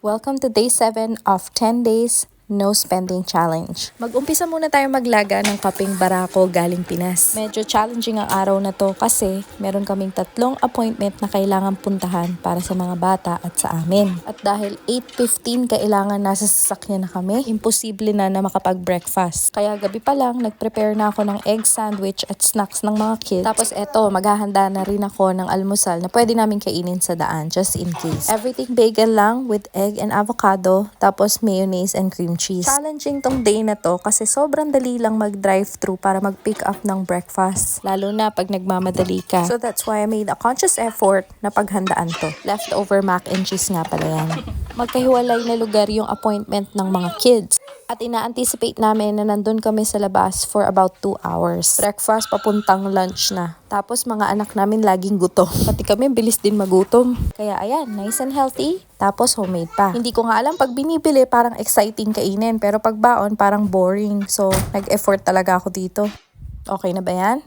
Welcome to day 7 of 10 days no spending challenge. Mag-umpisa muna tayo maglaga ng kapeng barako galing Pinas. Medyo challenging ang araw na to kasi meron kaming 3 appointment na kailangan puntahan para sa mga bata at sa amin. At dahil 8:15 kailangan nasa sasakyan na kami, imposible na makapag-breakfast. Kaya gabi pa lang, nag-prepare na ako ng egg sandwich at snacks ng mga kids. Tapos eto, maghahanda na rin ako ng almusal na pwede namin kainin sa daan just in case. Everything bagel lang with egg and avocado, tapos mayonnaise and cream cheese. Challenging tong day na to kasi sobrang dali lang mag-drive-thru para mag-pick up ng breakfast. Lalo na pag nagmamadali ka. So that's why I made a conscious effort na paghandaan to. Leftover mac and cheese nga pala yan. Magkahiwalay na lugar yung appointment ng mga kids. At ina-anticipate namin na nandun kami sa labas for about 2 hours. Breakfast papuntang lunch na. Tapos mga anak namin laging gutom. Pati kami bilis din magutom. Kaya ayan, nice and healthy. Tapos homemade pa. Hindi ko nga alam pag binibili parang exciting kainin. Pero pag baon parang boring. So nag-effort talaga ako dito. Okay na ba yan?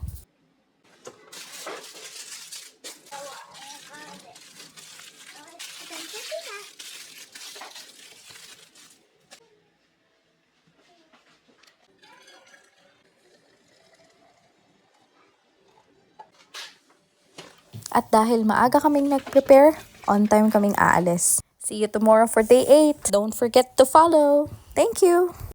At dahil maaga kaming nag-prepare, on time kaming aalis. See you tomorrow for day 8. Don't forget to follow. Thank you!